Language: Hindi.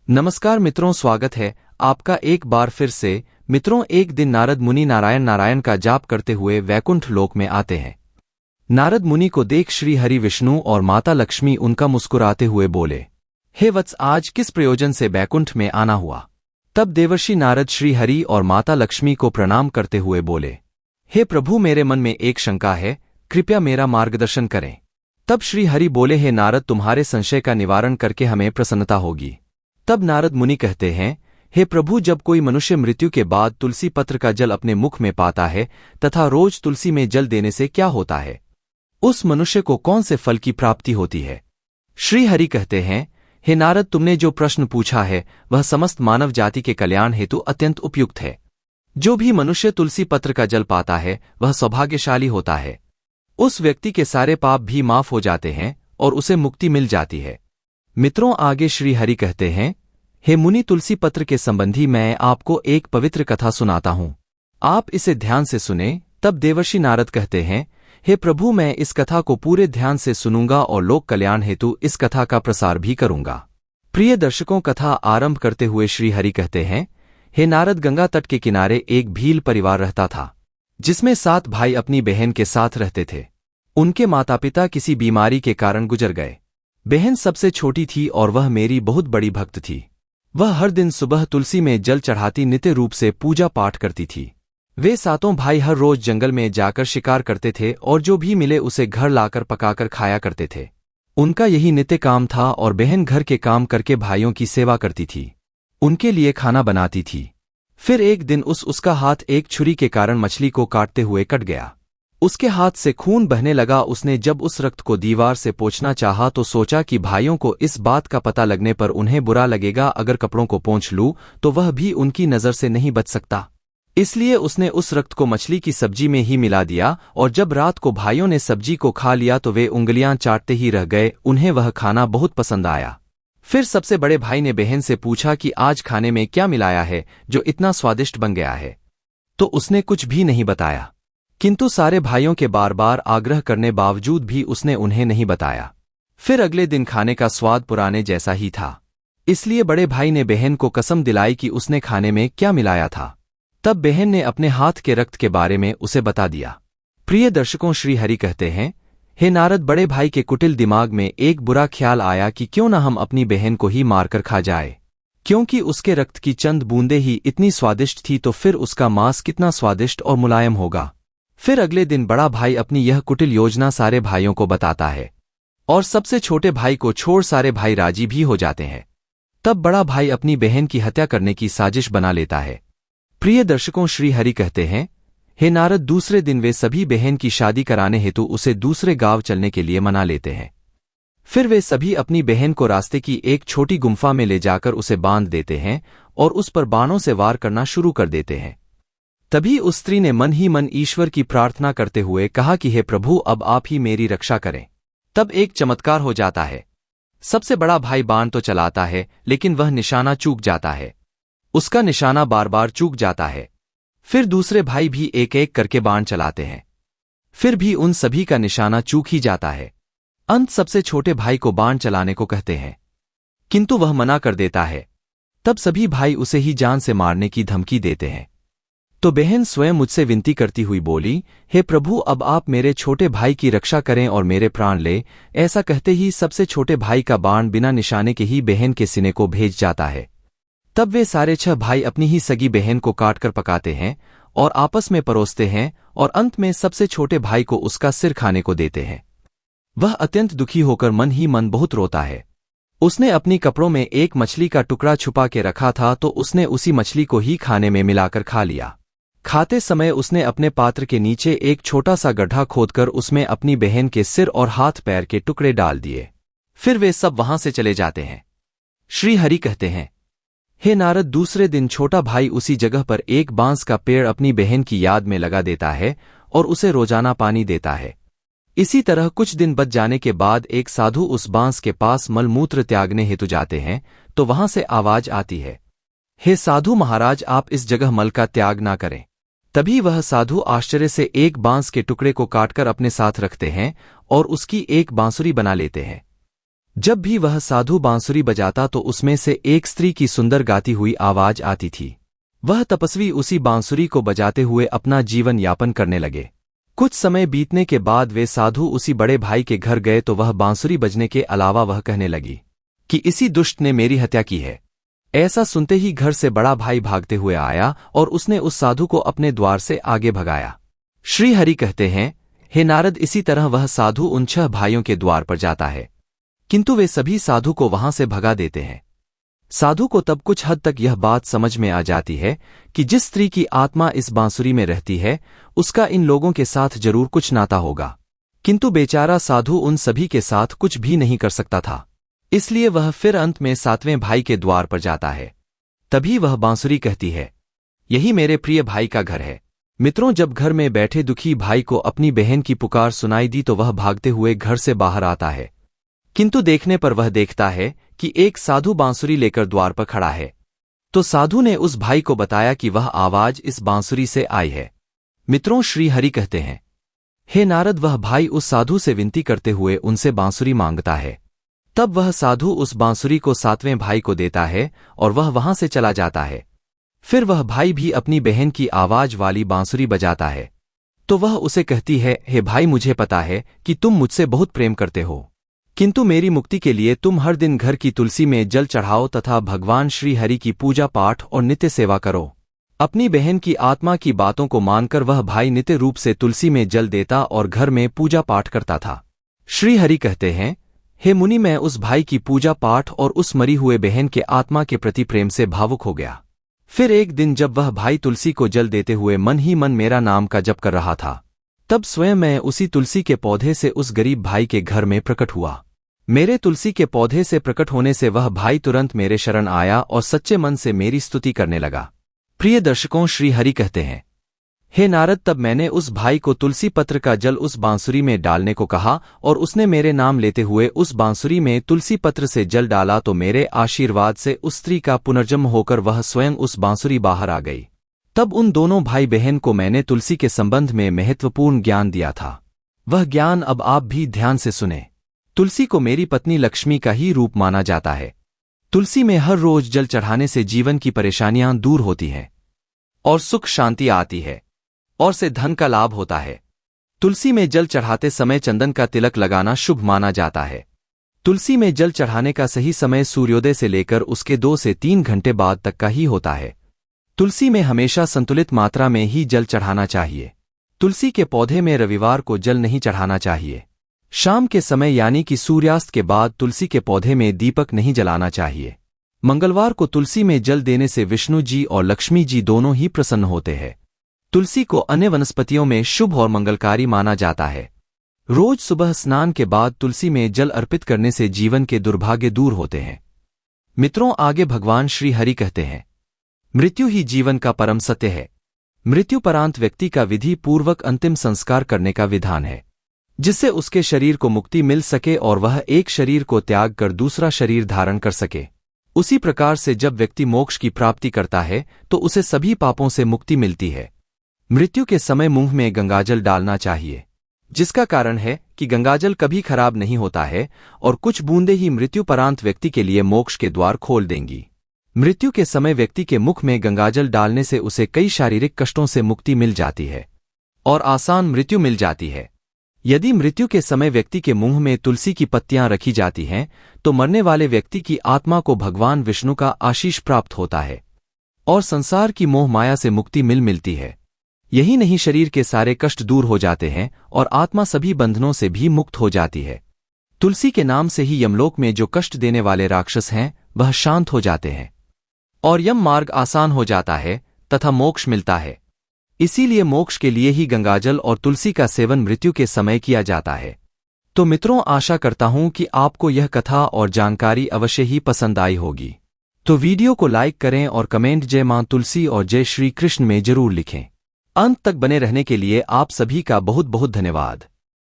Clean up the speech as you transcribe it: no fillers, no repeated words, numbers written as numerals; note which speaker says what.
Speaker 1: नमस्कार मित्रों, स्वागत है आपका एक बार फिर से। मित्रों, एक दिन नारद मुनि नारायण नारायण का जाप करते हुए वैकुंठ लोक में आते हैं। नारद मुनि को देख श्री हरि विष्णु और माता लक्ष्मी उनका मुस्कुराते हुए बोले, हे वत्स, आज किस प्रयोजन से वैकुंठ में आना हुआ? तब देवर्षि नारद श्री हरि और माता लक्ष्मी को प्रणाम करते हुए बोले, हे प्रभु, मेरे मन में एक शंका है, कृपया मेरा मार्गदर्शन करें। तब श्री हरि बोले, हे नारद, तुम्हारे संशय का निवारण करके हमें प्रसन्नता होगी। तब नारद मुनि कहते हैं, हे प्रभु, जब कोई मनुष्य मृत्यु के बाद तुलसी पत्र का जल अपने मुख में पाता है तथा रोज तुलसी में जल देने से क्या होता है? उस मनुष्य को कौन से फल की प्राप्ति होती है? श्री हरि कहते हैं, हे नारद, तुमने जो प्रश्न पूछा है वह समस्त मानव जाति के कल्याण हेतु अत्यंत उपयुक्त है। जो भी मनुष्य तुलसी पत्र का जल पाता है वह सौभाग्यशाली होता है। उस व्यक्ति के सारे पाप भी माफ हो जाते हैं और उसे मुक्ति मिल जाती है। मित्रों, आगे श्री हरि कहते हैं, हे मुनि, तुलसी पत्र के संबंधी मैं आपको एक पवित्र कथा सुनाता हूं, आप इसे ध्यान से सुने। तब देवर्षि नारद कहते हैं, हे प्रभु, मैं इस कथा को पूरे ध्यान से सुनूंगा और लोक कल्याण हेतु इस कथा का प्रसार भी करूंगा। प्रिय दर्शकों, कथा आरंभ करते हुए श्री हरि कहते हैं, हे नारद, गंगा तट के किनारे एक भील परिवार रहता था, जिसमें 7 भाई अपनी बहन के साथ रहते थे। उनके माता पिता किसी बीमारी के कारण गुजर गए। बहन सबसे छोटी थी और वह मेरी बहुत बड़ी भक्त थी। वह हर दिन सुबह तुलसी में जल चढ़ाती, नित्य रूप से पूजा पाठ करती थी। वे 7 भाई हर रोज जंगल में जाकर शिकार करते थे और जो भी मिले उसे घर लाकर पकाकर खाया करते थे। उनका यही नित्य काम था और बहन घर के काम करके भाइयों की सेवा करती थी, उनके लिए खाना बनाती थी। फिर एक दिन उसका हाथ एक छुरी के कारण मछली को काटते हुए कट गया। उसके हाथ से खून बहने लगा। उसने जब उस रक्त को दीवार से पोंछना चाहा तो सोचा कि भाइयों को इस बात का पता लगने पर उन्हें बुरा लगेगा, अगर कपड़ों को पोंछ लूं तो वह भी उनकी नजर से नहीं बच सकता। इसलिए उसने उस रक्त को मछली की सब्जी में ही मिला दिया और जब रात को भाइयों ने सब्जी को खा लिया तो वे उंगलियां चाटते ही रह गए। उन्हें वह खाना बहुत पसंद आया। फिर सबसे बड़े भाई ने बहन से पूछा कि आज खाने में क्या मिलाया है जो इतना स्वादिष्ट बन गया है? तो उसने कुछ भी नहीं बताया, किंतु सारे भाइयों के बार बार आग्रह करने बावजूद भी उसने उन्हें नहीं बताया। फिर अगले दिन खाने का स्वाद पुराने जैसा ही था, इसलिए बड़े भाई ने बहन को कसम दिलाई कि उसने खाने में क्या मिलाया था। तब बहन ने अपने हाथ के रक्त के बारे में उसे बता दिया। प्रिय दर्शकों, श्री हरि कहते हैं, हे नारद, बड़े भाई के कुटिल दिमाग में एक बुरा ख्याल आया कि क्यों न हम अपनी बहन को ही मारकर खा जाए, क्योंकि उसके रक्त की चंद बूंदें ही इतनी स्वादिष्ट थी तो फिर उसका मांस कितना स्वादिष्ट और मुलायम होगा। फिर अगले दिन बड़ा भाई अपनी यह कुटिल योजना सारे भाइयों को बताता है और सबसे छोटे भाई को छोड़ सारे भाई राजी भी हो जाते हैं। तब बड़ा भाई अपनी बहन की हत्या करने की साजिश बना लेता है। प्रिय दर्शकों, श्री हरि कहते हैं, हे नारद, दूसरे दिन वे सभी बहन की शादी कराने हेतु उसे दूसरे गांव चलने के लिए मना लेते हैं। फिर वे सभी अपनी बहन को रास्ते की एक छोटी गुम्फा में ले जाकर उसे बांध देते हैं और उस पर बाणों से वार करना शुरू कर देते हैं। तभी उस स्त्री ने मन ही मन ईश्वर की प्रार्थना करते हुए कहा कि हे प्रभु, अब आप ही मेरी रक्षा करें। तब एक चमत्कार हो जाता है। सबसे बड़ा भाई बाण तो चलाता है लेकिन वह निशाना चूक जाता है। उसका निशाना बार बार चूक जाता है। फिर दूसरे भाई भी एक एक करके बाण चलाते हैं, फिर भी उन सभी का निशाना चूक ही जाता है। अंत सबसे छोटे भाई को बाण चलाने को कहते हैं, किंतु वह मना कर देता है। तब सभी भाई उसे ही जान से मारने की धमकी देते हैं। तो बहन स्वयं मुझसे विनती करती हुई बोली, हे प्रभु, अब आप मेरे छोटे भाई की रक्षा करें और मेरे प्राण ले। ऐसा कहते ही सबसे छोटे भाई का बाण बिना निशाने के ही बहन के सीने को भेज जाता है। तब वे सारे 6 भाई अपनी ही सगी बहन को काटकर पकाते हैं और आपस में परोसते हैं और अंत में सबसे छोटे भाई को उसका सिर खाने को देते हैं। वह अत्यंत दुखी होकर मन ही मन बहुत रोता है। उसने अपनी कपड़ों में एक मछली का टुकड़ा छुपा के रखा था तो उसने उसी मछली को ही खाने में मिलाकर खा लिया। खाते समय उसने अपने पात्र के नीचे एक छोटा सा गड्ढा खोदकर उसमें अपनी बहन के सिर और हाथ पैर के टुकड़े डाल दिए। फिर वे सब वहां से चले जाते हैं। श्री हरि कहते हैं, हे नारद, दूसरे दिन छोटा भाई उसी जगह पर एक बांस का पेड़ अपनी बहन की याद में लगा देता है और उसे रोजाना पानी देता है। इसी तरह कुछ दिन बच जाने के बाद एक साधु उस बांस के पास मलमूत्र त्यागने हेतु जाते हैं तो वहां से आवाज आती है, हे साधु महाराज, आप इस जगह मल का त्याग ना करें। तभी वह साधु आश्चर्य से एक बांस के टुकड़े को काटकर अपने साथ रखते हैं और उसकी एक बांसुरी बना लेते हैं। जब भी वह साधु बांसुरी बजाता तो उसमें से एक स्त्री की सुंदर गाती हुई आवाज आती थी। वह तपस्वी उसी बांसुरी को बजाते हुए अपना जीवन यापन करने लगे। कुछ समय बीतने के बाद वे साधु उसी बड़े भाई के घर गए तो वह बांसुरी बजने के अलावा वह कहने लगी कि इसी दुष्ट ने मेरी हत्या की है। ऐसा सुनते ही घर से बड़ा भाई भागते हुए आया और उसने उस साधु को अपने द्वार से आगे भगाया। श्री हरि कहते हैं, हे नारद, इसी तरह वह साधु उन 6 भाइयों के द्वार पर जाता है, किंतु वे सभी साधु को वहां से भगा देते हैं। साधु को तब कुछ हद तक यह बात समझ में आ जाती है कि जिस स्त्री की आत्मा इस बांसुरी में रहती है उसका इन लोगों के साथ जरूर कुछ नाता होगा, किंतु बेचारा साधु उन सभी के साथ कुछ भी नहीं कर सकता था। इसलिए वह फिर अंत में 7वें भाई के द्वार पर जाता है। तभी वह बांसुरी कहती है, यही मेरे प्रिय भाई का घर है। मित्रों, जब घर में बैठे दुखी भाई को अपनी बहन की पुकार सुनाई दी तो वह भागते हुए घर से बाहर आता है, किंतु देखने पर वह देखता है कि एक साधु बांसुरी लेकर द्वार पर खड़ा है। तो साधु ने उस भाई को बताया कि वह आवाज इस बांसुरी से आई है। मित्रों, श्री हरि कहते हैं, हे नारद, वह भाई उस साधु से विनती करते हुए उनसे बांसुरी मांगता है। तब वह साधु उस बांसुरी को 7वें भाई को देता है और वह वहां से चला जाता है। फिर वह भाई भी अपनी बहन की आवाज वाली बांसुरी बजाता है। तो वह उसे कहती है, हे भाई, मुझे पता है कि तुम मुझसे बहुत प्रेम करते हो, किंतु मेरी मुक्ति के लिए तुम हर दिन घर की तुलसी में जल चढ़ाओ तथा भगवान श्री हरि की पूजा पाठ और नित्य सेवा करो। अपनी बहन की आत्मा की बातों को मानकर वह भाई नित्य रूप से तुलसी में जल देता और घर में पूजा पाठ करता था। श्री हरि कहते हैं, हे मुनि, मैं उस भाई की पूजा पाठ और उस मरी हुए बहन के आत्मा के प्रति प्रेम से भावुक हो गया। फिर एक दिन जब वह भाई तुलसी को जल देते हुए मन ही मन मेरा नाम का जप कर रहा था, तब स्वयं मैं उसी तुलसी के पौधे से उस गरीब भाई के घर में प्रकट हुआ। मेरे तुलसी के पौधे से प्रकट होने से वह भाई तुरंत मेरे शरण आया और सच्चे मन से मेरी स्तुति करने लगा। प्रिय दर्शकों, श्री हरि कहते हैं, हे नारद, तब मैंने उस भाई को तुलसी पत्र का जल उस बांसुरी में डालने को कहा और उसने मेरे नाम लेते हुए उस बांसुरी में तुलसी पत्र से जल डाला तो मेरे आशीर्वाद से उस स्त्री का पुनर्जन्म होकर वह स्वयं उस बांसुरी बाहर आ गई। तब उन दोनों भाई बहन को मैंने तुलसी के संबंध में महत्वपूर्ण ज्ञान दिया था। वह ज्ञान अब आप भी ध्यान से सुने। तुलसी को मेरी पत्नी लक्ष्मी का ही रूप माना जाता है। तुलसी में हर रोज जल चढ़ाने से जीवन की परेशानियां दूर होती हैं और सुख शांति आती है और से धन का लाभ होता है। तुलसी में जल चढ़ाते समय चंदन का तिलक लगाना शुभ माना जाता है। तुलसी में जल चढ़ाने का सही समय सूर्योदय से लेकर उसके 2 से 3 घंटे बाद तक का ही होता है। तुलसी में हमेशा संतुलित मात्रा में ही जल चढ़ाना चाहिए। तुलसी के पौधे में रविवार को जल नहीं चढ़ाना चाहिए। शाम के समय यानी कि सूर्यास्त के बाद तुलसी के पौधे में दीपक नहीं जलाना चाहिए। मंगलवार को तुलसी में जल देने से विष्णु जी और लक्ष्मी जी दोनों ही प्रसन्न होते हैं। तुलसी को अन्य वनस्पतियों में शुभ और मंगलकारी माना जाता है। रोज सुबह स्नान के बाद तुलसी में जल अर्पित करने से जीवन के दुर्भाग्य दूर होते हैं। मित्रों, आगे भगवान श्री हरि कहते हैं, मृत्यु ही जीवन का परम सत्य है। मृत्युपरांत व्यक्ति का विधि पूर्वक अंतिम संस्कार करने का विधान है, जिससे उसके शरीर को मुक्ति मिल सके और वह एक शरीर को त्याग कर दूसरा शरीर धारण कर सके। उसी प्रकार से जब व्यक्ति मोक्ष की प्राप्ति करता है तो उसे सभी पापों से मुक्ति मिलती है। मृत्यु के समय मुंह में गंगाजल डालना चाहिए, जिसका कारण है कि गंगाजल कभी खराब नहीं होता है और कुछ बूंदे ही मृत्युपरांत व्यक्ति के लिए मोक्ष के द्वार खोल देंगी। मृत्यु के समय व्यक्ति के मुख में गंगाजल डालने से उसे कई शारीरिक कष्टों से मुक्ति मिल जाती है और आसान मृत्यु मिल जाती है। यदि मृत्यु के समय व्यक्ति के मुंह में तुलसी की पत्तियां रखी जाती हैं तो मरने वाले व्यक्ति की आत्मा को भगवान विष्णु का आशीष प्राप्त होता है और संसार की मोह माया से मुक्ति मिलती है। यही नहीं, शरीर के सारे कष्ट दूर हो जाते हैं और आत्मा सभी बंधनों से भी मुक्त हो जाती है। तुलसी के नाम से ही यमलोक में जो कष्ट देने वाले राक्षस हैं वह शांत हो जाते हैं और यम मार्ग आसान हो जाता है तथा मोक्ष मिलता है। इसीलिए मोक्ष के लिए ही गंगाजल और तुलसी का सेवन मृत्यु के समय किया जाता है। तो मित्रों, आशा करता हूं कि आपको यह कथा और जानकारी अवश्य ही पसंद आई होगी। तो वीडियो को लाइक करें और कमेंट जय मां तुलसी और जय श्री कृष्ण में जरूर लिखें। अंत तक बने रहने के लिए आप सभी का बहुत बहुत धन्यवाद।